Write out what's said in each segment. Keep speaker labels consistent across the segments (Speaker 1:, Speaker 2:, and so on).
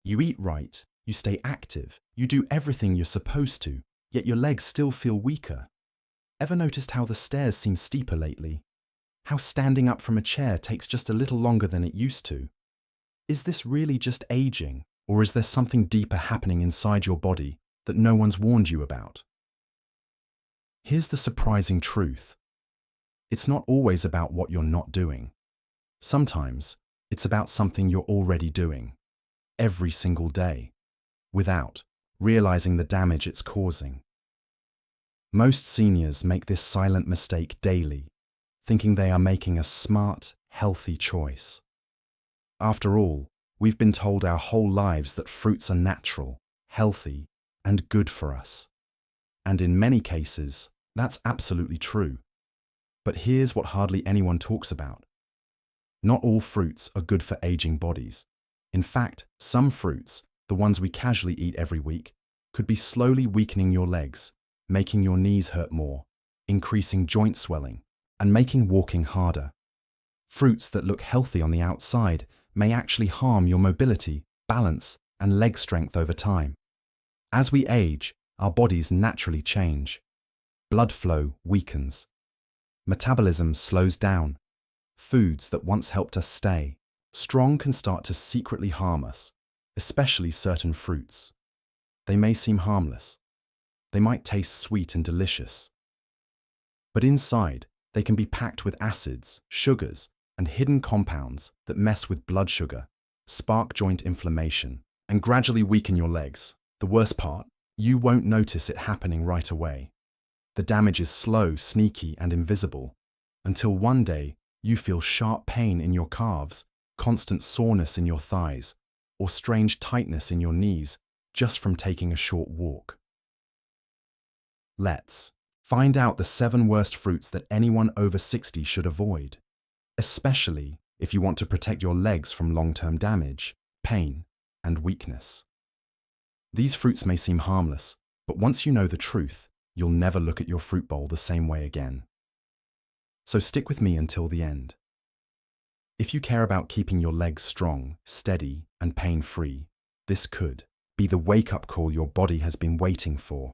Speaker 1: You eat right, you stay active, you do everything you're supposed to, yet your legs still feel weaker. Ever noticed how the stairs seem steeper lately? How standing up from a chair takes just a little longer than it used to? Is this really just aging, or is there something deeper happening inside your body that no one's warned you about? Here's the surprising truth. It's not always about what you're not doing. Sometimes it's about something you're already doing, every single day, without realizing the damage it's causing. Most seniors make this silent mistake daily, thinking they are making a smart, healthy choice. After all, we've been told our whole lives that fruits are natural, healthy, and good for us. And in many cases, that's absolutely true. But here's what hardly anyone talks about. Not all fruits are good for aging bodies. In fact, some fruits, the ones we casually eat every week, could be slowly weakening your legs, making your knees hurt more, increasing joint swelling, and making walking harder. Fruits that look healthy on the outside may actually harm your mobility, balance, and leg strength over time. As we age, our bodies naturally change. Blood flow weakens. Metabolism slows down. Foods that once helped us stay strong can start to secretly harm us, especially certain fruits. They may seem harmless. They might taste sweet and delicious. But inside, they can be packed with acids, sugars, and hidden compounds that mess with blood sugar, spark joint inflammation, and gradually weaken your legs. The worst part, you won't notice it happening right away. The damage is slow, sneaky, and invisible, until one day you feel sharp pain in your calves, constant soreness in your thighs, or strange tightness in your knees just from taking a short walk. Let's find out the 7 worst fruits that anyone over 60 should avoid, especially if you want to protect your legs from long-term damage, pain, and weakness. These fruits may seem harmless, but once you know the truth, you'll never look at your fruit bowl the same way again. So stick with me until the end. If you care about keeping your legs strong, steady, and pain-free, this could be the wake-up call your body has been waiting for.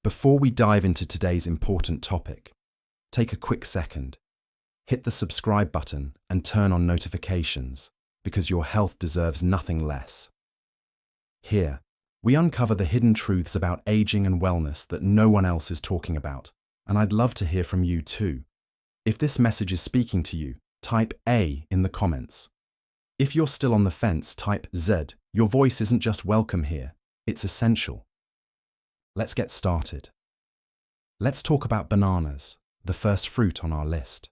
Speaker 1: Before we dive into today's important topic, take a quick second. Hit the subscribe button and turn on notifications, because your health deserves nothing less. Here, we uncover the hidden truths about aging and wellness that no one else is talking about, and I'd love to hear from you too. If this message is speaking to you, type A in the comments. If you're still on the fence, type Z. Your voice isn't just welcome here, it's essential. Let's get started. Let's talk about bananas, the first fruit on our list.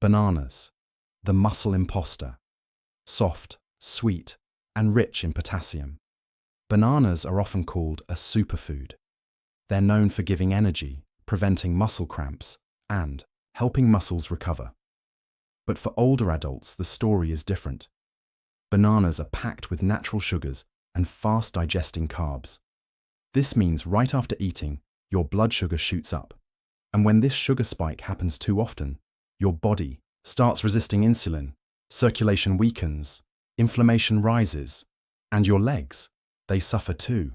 Speaker 1: Bananas, the muscle imposter. Soft, sweet, and rich in potassium. Bananas are often called a superfood. They're known for giving energy, preventing muscle cramps, and helping muscles recover. But for older adults, the story is different. Bananas are packed with natural sugars and fast-digesting carbs. This means right after eating, your blood sugar shoots up. And when this sugar spike happens too often, your body starts resisting insulin, circulation weakens, inflammation rises, and your legs, they suffer too.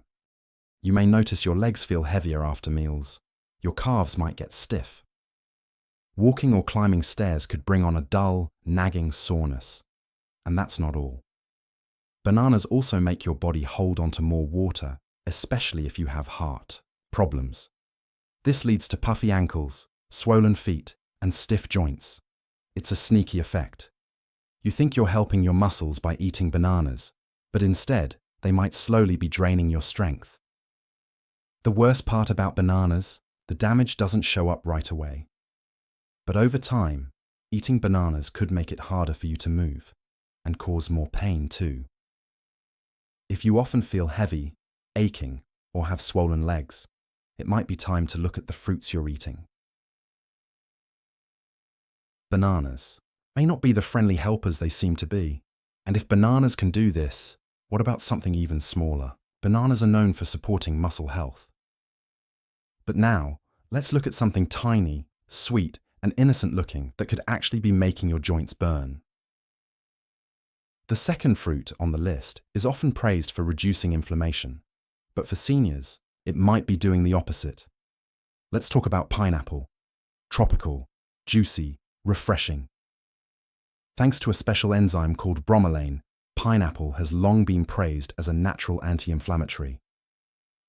Speaker 1: You may notice your legs feel heavier after meals. Your calves might get stiff. Walking or climbing stairs could bring on a dull, nagging soreness. And that's not all. Bananas also make your body hold on to more water, especially if you have heart problems. This leads to puffy ankles, swollen feet, and stiff joints. It's a sneaky effect. You think you're helping your muscles by eating bananas, but instead, they might slowly be draining your strength. The worst part about bananas, the damage doesn't show up right away. But over time, eating bananas could make it harder for you to move and cause more pain too. If you often feel heavy, aching, or have swollen legs, it might be time to look at the fruits you're eating. Bananas may not be the friendly helpers they seem to be. And if bananas can do this, what about something even smaller? Bananas are known for supporting muscle health. But now, let's look at something tiny, sweet, and innocent looking that could actually be making your joints burn. The second fruit on the list is often praised for reducing inflammation, but for seniors, it might be doing the opposite. Let's talk about pineapple. Tropical, juicy, refreshing. Thanks to a special enzyme called bromelain, pineapple has long been praised as a natural anti-inflammatory.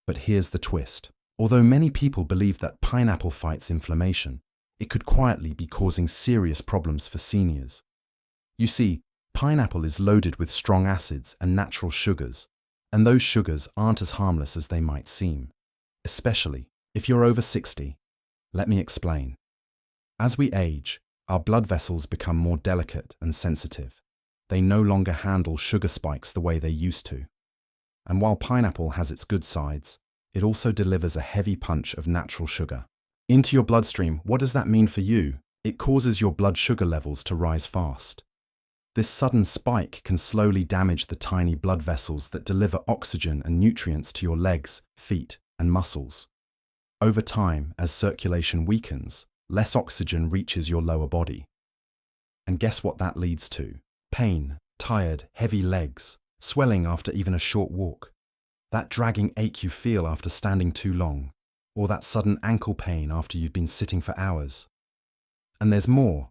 Speaker 1: But here's the twist. Although many people believe that pineapple fights inflammation, it could quietly be causing serious problems for seniors. You see, pineapple is loaded with strong acids and natural sugars, and those sugars aren't as harmless as they might seem, especially if you're over 60. Let me explain. As we age, our blood vessels become more delicate and sensitive. They no longer handle sugar spikes the way they used to. And while pineapple has its good sides, it also delivers a heavy punch of natural sugar into your bloodstream. What does that mean for you? It causes your blood sugar levels to rise fast. This sudden spike can slowly damage the tiny blood vessels that deliver oxygen and nutrients to your legs, feet, and muscles. Over time, as circulation weakens, less oxygen reaches your lower body. And guess what that leads to? Pain, tired, heavy legs, swelling after even a short walk. That dragging ache you feel after standing too long, or that sudden ankle pain after you've been sitting for hours. And there's more.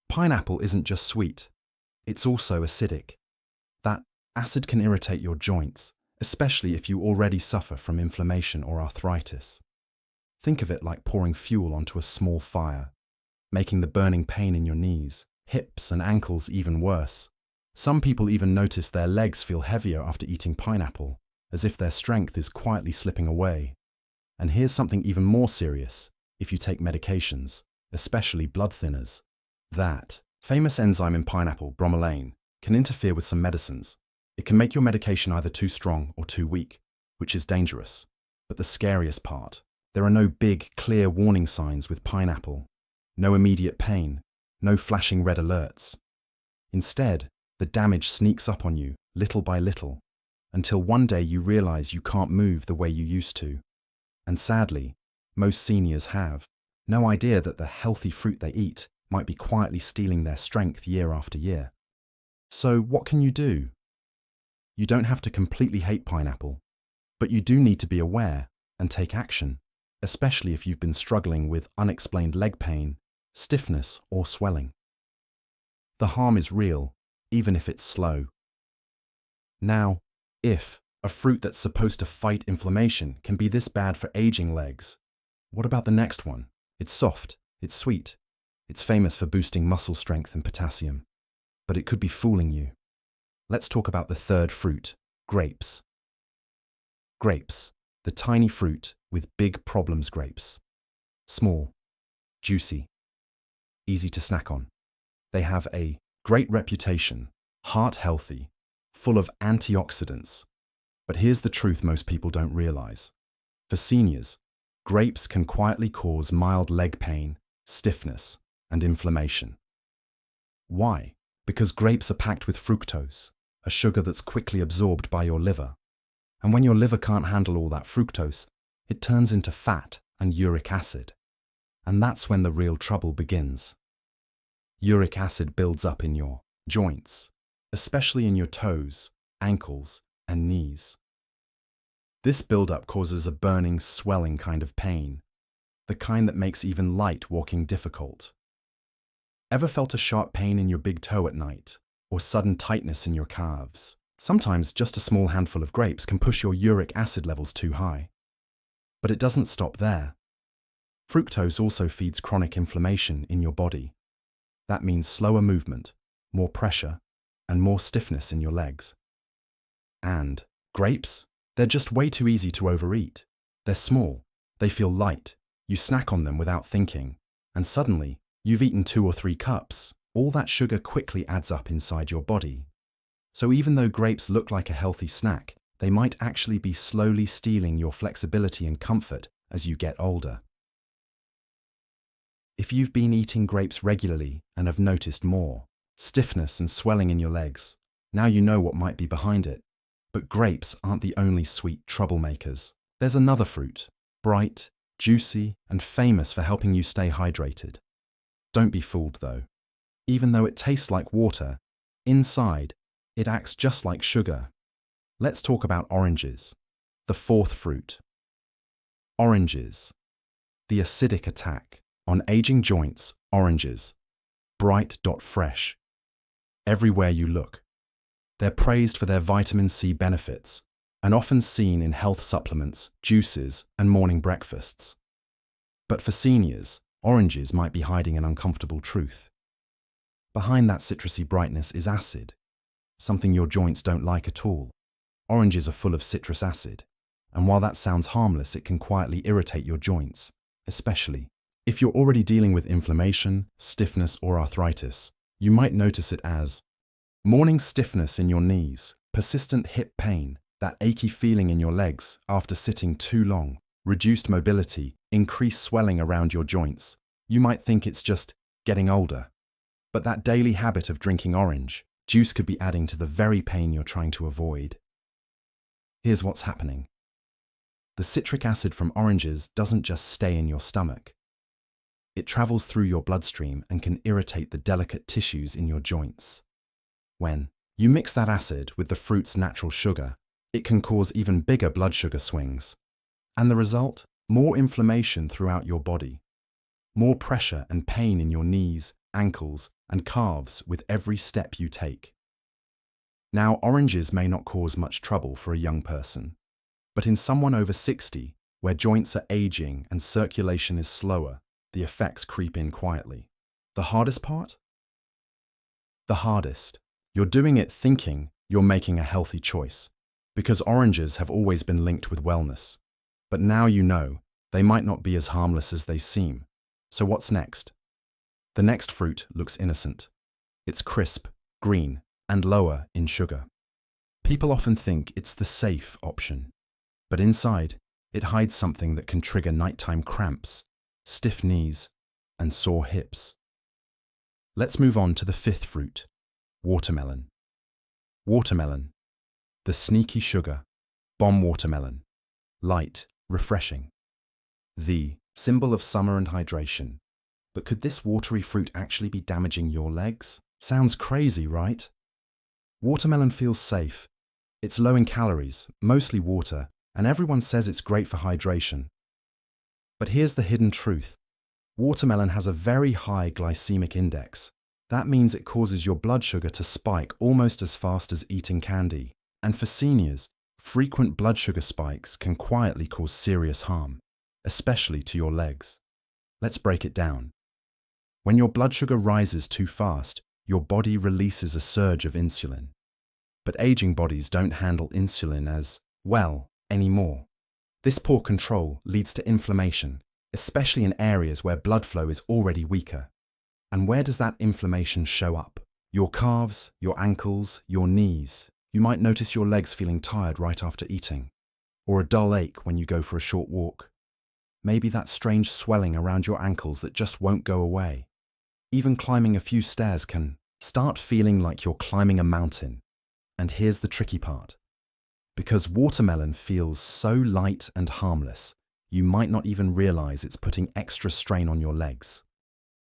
Speaker 1: Pineapple isn't just sweet, it's also acidic. That acid can irritate your joints, especially if you already suffer from inflammation or arthritis. Think of it like pouring fuel onto a small fire, making the burning pain in your knees, hips, and ankles even worse. Some people even notice their legs feel heavier after eating pineapple, as if their strength is quietly slipping away. And here's something even more serious: if you take medications, especially blood thinners. That famous enzyme in pineapple, bromelain, can interfere with some medicines. It can make your medication either too strong or too weak, which is dangerous. But the scariest part, there are no big, clear warning signs with pineapple. No immediate pain, no flashing red alerts. Instead, the damage sneaks up on you, little by little, until one day you realize you can't move the way you used to. And sadly, most seniors have no idea that the healthy fruit they eat might be quietly stealing their strength year after year. So what can you do? You don't have to completely hate pineapple, but you do need to be aware and take action, especially if you've been struggling with unexplained leg pain, stiffness, or swelling. The harm is real, even if it's slow. Now, if a fruit that's supposed to fight inflammation can be this bad for aging legs, what about the next one? It's soft, it's sweet, it's famous for boosting muscle strength and potassium, but it could be fooling you. Let's talk about the third fruit, grapes. Grapes, the tiny fruit with big problems grapes. Small, juicy, easy to snack on. They have a great reputation, heart healthy, full of antioxidants. But here's the truth most people don't realize. For seniors, grapes can quietly cause mild leg pain, stiffness, and inflammation. Why? Because grapes are packed with fructose, a sugar that's quickly absorbed by your liver. And when your liver can't handle all that fructose, it turns into fat and uric acid. And that's when the real trouble begins. Uric acid builds up in your joints, especially in your toes, ankles, and knees. This buildup causes a burning, swelling kind of pain, the kind that makes even light walking difficult. Ever felt a sharp pain in your big toe at night, or sudden tightness in your calves? Sometimes just a small handful of grapes can push your uric acid levels too high. But it doesn't stop there. Fructose also feeds chronic inflammation in your body. That means slower movement, more pressure, and more stiffness in your legs. And grapes? They're just way too easy to overeat. They're small, they feel light, you snack on them without thinking, and suddenly, you've eaten 2 or 3 cups. All that sugar quickly adds up inside your body. So even though grapes look like a healthy snack, they might actually be slowly stealing your flexibility and comfort as you get older. If you've been eating grapes regularly and have noticed more stiffness and swelling in your legs, now you know what might be behind it. But grapes aren't the only sweet troublemakers. There's another fruit, bright, juicy, and famous for helping you stay hydrated. Don't be fooled though. Even though it tastes like water, inside, It acts just like sugar. Let's talk about oranges, the fourth fruit. Oranges. The acidic attack on aging joints, oranges. Bright dot fresh. Everywhere you look. They're praised for their vitamin C benefits and often seen in health supplements, juices, and morning breakfasts. But for seniors, oranges might be hiding an uncomfortable truth. Behind that citrusy brightness is acid, something your joints don't like at all. Oranges are full of citrus acid, and while that sounds harmless, it can quietly irritate your joints, especially if you're already dealing with inflammation, stiffness, or arthritis. You might notice it as morning stiffness in your knees, persistent hip pain, that achy feeling in your legs after sitting too long, reduced mobility, increased swelling around your joints. You might think it's just getting older. But that daily habit of drinking orange juice could be adding to the very pain you're trying to avoid. Here's what's happening. The citric acid from oranges doesn't just stay in your stomach. It travels through your bloodstream and can irritate the delicate tissues in your joints. When you mix that acid with the fruit's natural sugar, it can cause even bigger blood sugar swings. And the result? More inflammation throughout your body. More pressure and pain in your knees, ankles, and calves with every step you take. Now, oranges may not cause much trouble for a young person, but in someone over 60, where joints are aging and circulation is slower, the effects creep in quietly. The hardest part? The hardest. You're doing it thinking you're making a healthy choice, because oranges have always been linked with wellness. But now you know they might not be as harmless as they seem. So what's next? The next fruit looks innocent. It's crisp, green, and lower in sugar. People often think it's the safe option, but inside, it hides something that can trigger nighttime cramps, stiff knees, and sore hips. Let's move on to the fifth fruit, watermelon. Watermelon, the sneaky sugar, bomb watermelon, light, refreshing. The symbol of summer and hydration. But could this watery fruit actually be damaging your legs? Sounds crazy, right? Watermelon feels safe. It's low in calories, mostly water, and everyone says it's great for hydration. But here's the hidden truth. Watermelon has a very high glycemic index. That means it causes your blood sugar to spike almost as fast as eating candy. And for seniors, frequent blood sugar spikes can quietly cause serious harm, especially to your legs. Let's break it down. When your blood sugar rises too fast, your body releases a surge of insulin. But aging bodies don't handle insulin as well anymore. This poor control leads to inflammation, especially in areas where blood flow is already weaker. And where does that inflammation show up? Your calves, your ankles, your knees. You might notice your legs feeling tired right after eating, or a dull ache when you go for a short walk. Maybe that strange swelling around your ankles that just won't go away. Even climbing a few stairs can start feeling like you're climbing a mountain. And here's the tricky part. Because watermelon feels so light and harmless, you might not even realize it's putting extra strain on your legs.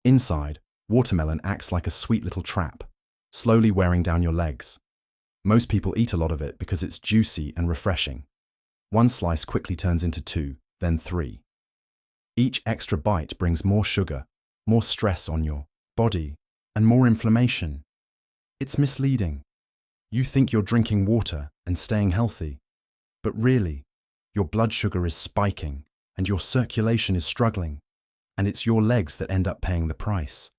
Speaker 1: Inside, watermelon acts like a sweet little trap, slowly wearing down your legs. Most people eat a lot of it because it's juicy and refreshing. One slice quickly turns into 2, then 3. Each extra bite brings more sugar, more stress on your body, and more inflammation. It's misleading. You think you're drinking water and staying healthy, but really, your blood sugar is spiking and your circulation is struggling, and it's your legs that end up paying the price.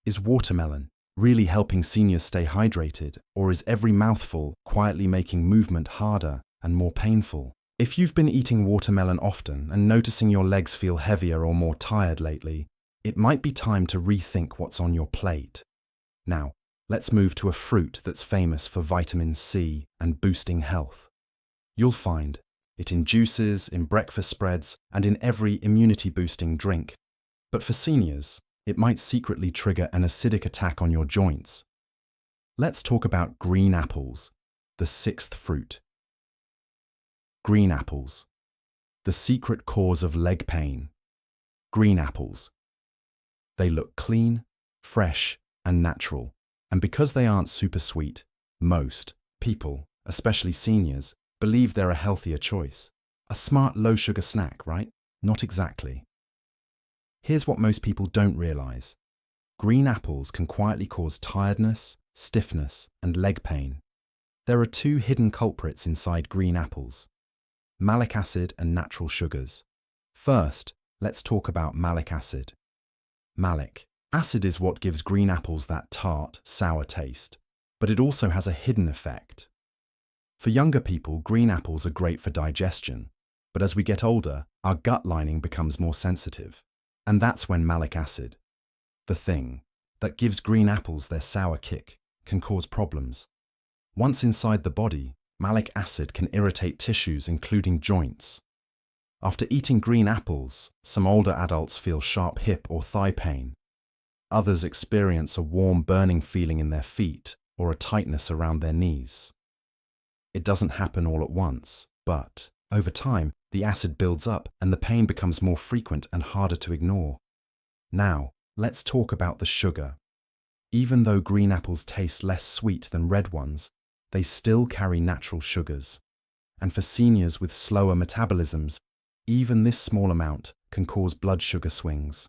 Speaker 1: Is watermelon really helping seniors stay hydrated, or is every mouthful quietly making movement harder and more painful? If you've been eating watermelon often and noticing your legs feel heavier or more tired lately, it might be time to rethink what's on your plate. Now, let's move to a fruit that's famous for vitamin C and boosting health. You'll find it in juices, in breakfast spreads, and in every immunity-boosting drink. But for seniors, it might secretly trigger an acidic attack on your joints. Let's talk about green apples, the sixth fruit. Green apples, the secret cause of leg pain. Green apples. They look clean, fresh, and natural, and because they aren't super sweet, Most people, especially seniors, believe they're a healthier choice. A smart low-sugar snack, right? Not exactly. Here's what most people don't realize. Green apples can quietly cause tiredness, stiffness, and leg pain. There are two hidden culprits inside green apples: malic acid and natural sugars. First, let's talk about malic acid. Malic acid is what gives green apples that tart, sour taste, but it also has a hidden effect. For younger people, green apples are great for digestion, but as we get older, our gut lining becomes more sensitive. And that's when malic acid, the thing that gives green apples their sour kick, can cause problems. Once inside the body, malic acid can irritate tissues, including joints. After eating green apples, some older adults feel sharp hip or thigh pain. Others experience a warm, burning feeling in their feet or a tightness around their knees. It doesn't happen all at once, but over time, the acid builds up and the pain becomes more frequent and harder to ignore. Now, let's talk about the sugar. Even though green apples taste less sweet than red ones, they still carry natural sugars. And for seniors with slower metabolisms, even this small amount can cause blood sugar swings.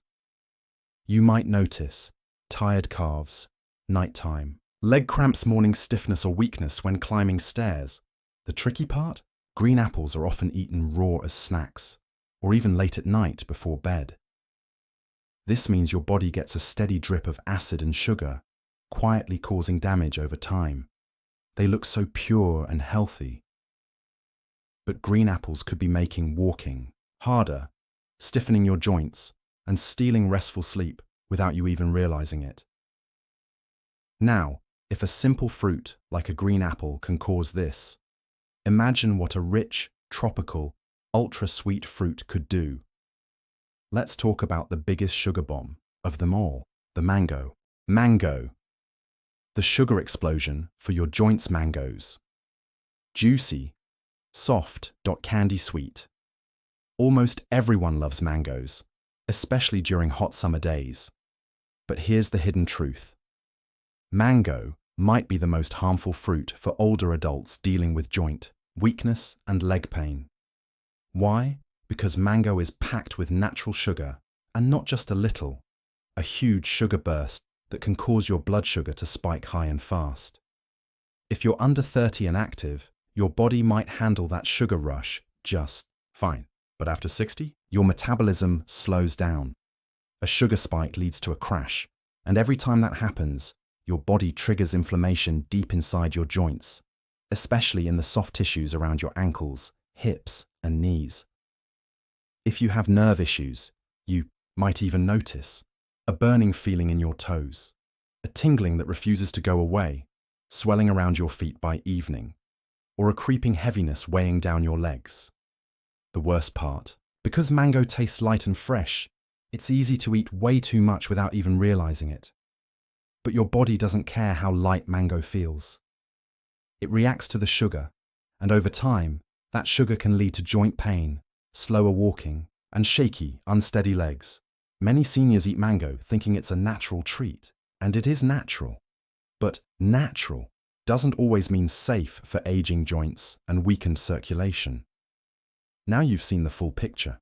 Speaker 1: You might notice tired calves, nighttime, leg cramps, morning stiffness or weakness when climbing stairs. The tricky part? Green apples are often eaten raw as snacks, or even late at night before bed. This means your body gets a steady drip of acid and sugar, quietly causing damage over time. They look so pure and healthy. But green apples could be making walking harder, stiffening your joints, and stealing restful sleep without you even realizing it. Now, if a simple fruit like a green apple can cause this, imagine what a rich, tropical, ultra-sweet fruit could do. Let's talk about the biggest sugar bomb of them all, the mango. Mango. The sugar explosion for your joints. Mangoes. Juicy, soft, candy sweet. Almost everyone loves mangoes, especially during hot summer days. But here's the hidden truth. Mango might be the most harmful fruit for older adults dealing with joint weakness and leg pain. Why? Because mango is packed with natural sugar, and not just a little, a huge sugar burst that can cause your blood sugar to spike high and fast. If you're under 30 and active, your body might handle that sugar rush just fine. But after 60, your metabolism slows down. A sugar spike leads to a crash, and every time that happens, your body triggers inflammation deep inside your joints, especially in the soft tissues around your ankles, hips, and knees. If you have nerve issues, you might even notice a burning feeling in your toes, a tingling that refuses to go away, swelling around your feet by evening, or a creeping heaviness weighing down your legs. The worst part, because mango tastes light and fresh, it's easy to eat way too much without even realizing it. But your body doesn't care how light mango feels. It reacts to the sugar, and over time, that sugar can lead to joint pain, slower walking, and shaky, unsteady legs. Many seniors eat mango thinking it's a natural treat, and it is natural. But natural doesn't always mean safe for aging joints and weakened circulation. Now you've seen the full picture.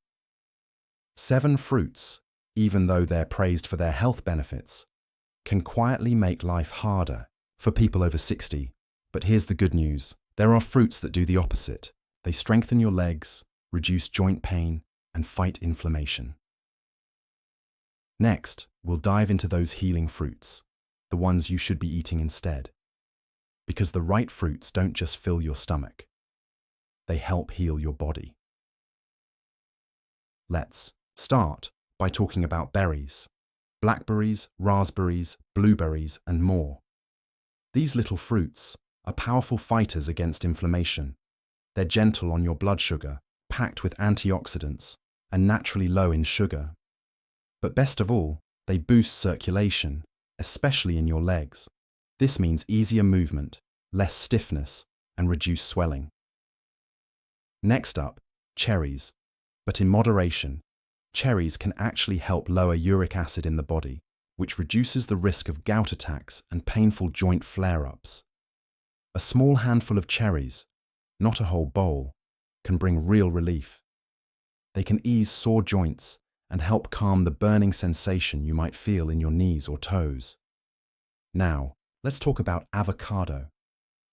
Speaker 1: 7 fruits, even though they're praised for their health benefits, can quietly make life harder for people over 60. But here's the good news. There are fruits that do the opposite. They strengthen your legs, reduce joint pain, and fight inflammation. Next, we'll dive into those healing fruits, the ones you should be eating instead. Because the right fruits don't just fill your stomach. They help heal your body. Let's start by talking about berries. Blackberries, raspberries, blueberries, and more. These little fruits are powerful fighters against inflammation. They're gentle on your blood sugar, packed with antioxidants, and naturally low in sugar. But best of all, they boost circulation, especially in your legs. This means easier movement, less stiffness, and reduced swelling. Next up, cherries. But in moderation, cherries can actually help lower uric acid in the body, which reduces the risk of gout attacks and painful joint flare-ups. A small handful of cherries, not a whole bowl, can bring real relief. They can ease sore joints and help calm the burning sensation you might feel in your knees or toes. Now, let's talk about avocado.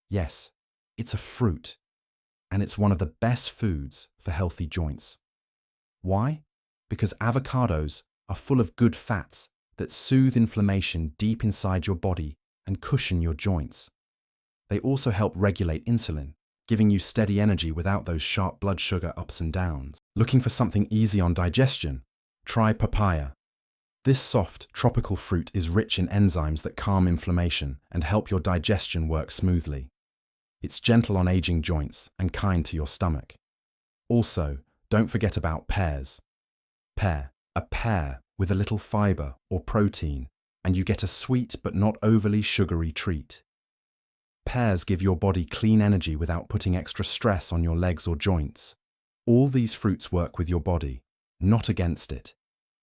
Speaker 1: Yes, it's a fruit, and it's one of the best foods for healthy joints. Why? Because avocados are full of good fats that soothe inflammation deep inside your body and cushion your joints. They also help regulate insulin, giving you steady energy without those sharp blood sugar ups and downs. Looking for something easy on digestion? Try papaya. This soft, tropical fruit is rich in enzymes that calm inflammation and help your digestion work smoothly. It's gentle on aging joints and kind to your stomach. Also, don't forget about pears. A pear with a little fiber or protein, and you get a sweet but not overly sugary treat. Pears give your body clean energy without putting extra stress on your legs or joints. All these fruits work with your body, not against it.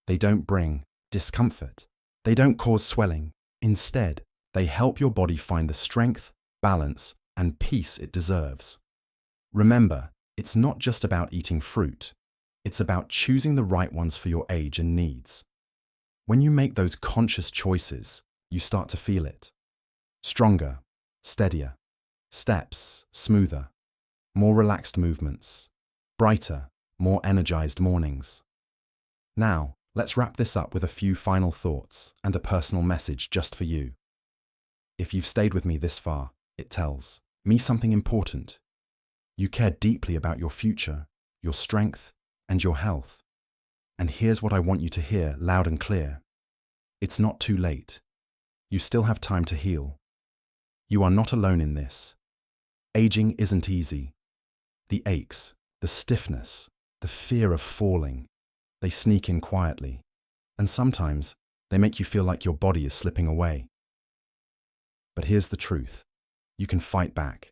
Speaker 1: They don't bring discomfort. They don't cause swelling. Instead, they help your body find the strength, balance, and peace it deserves. Remember, it's not just about eating fruit. It's about choosing the right ones for your age and needs. When you make those conscious choices, you start to feel it. Stronger, steadier, steps smoother, more relaxed movements, brighter, more energized mornings. Now, let's wrap this up with a few final thoughts and a personal message just for you. If you've stayed with me this far, it tells me something important. You care deeply about your future, your strength, and your health. And here's what I want you to hear loud and clear. It's not too late. You still have time to heal. You are not alone in this. Aging isn't easy. The aches, the stiffness, the fear of falling, they sneak in quietly. And sometimes they make you feel like your body is slipping away. But here's the truth. You can fight back.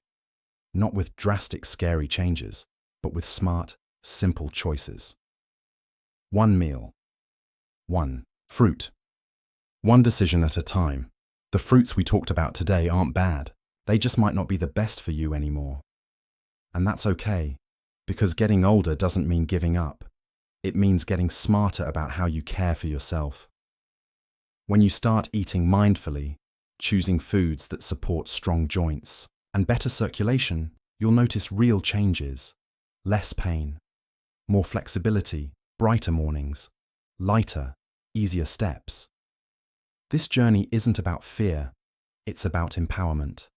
Speaker 1: Not with drastic, scary changes, but with smart, simple choices. One meal. One fruit. One decision at a time. The fruits we talked about today aren't bad. They just might not be the best for you anymore. And that's okay, because getting older doesn't mean giving up. It means getting smarter about how you care for yourself. When you start eating mindfully, choosing foods that support strong joints and better circulation, you'll notice real changes. Less pain, more flexibility, brighter mornings, lighter, easier steps. This journey isn't about fear, it's about empowerment.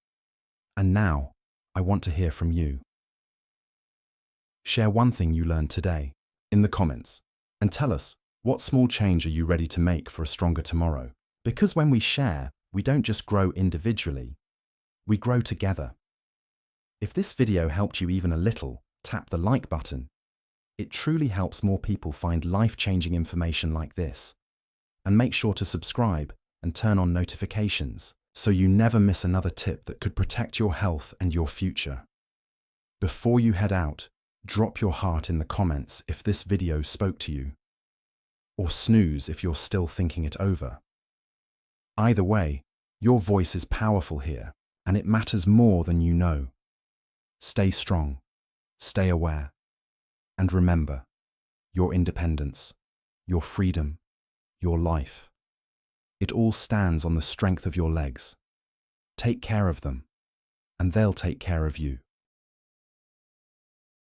Speaker 1: And now, I want to hear from you. Share one thing you learned today in the comments and tell us, what small change are you ready to make for a stronger tomorrow? Because when we share, we don't just grow individually, we grow together. If this video helped you even a little, tap the like button. It truly helps more people find life-changing information like this. And make sure to subscribe and turn on notifications so you never miss another tip that could protect your health and your future. Before you head out, drop your heart in the comments if this video spoke to you. Or snooze if you're still thinking it over. Either way, your voice is powerful here, and it matters more than you know. Stay strong, stay aware, and remember, your independence, your freedom, your life. It all stands on the strength of your legs. Take care of them, and they'll take care of you.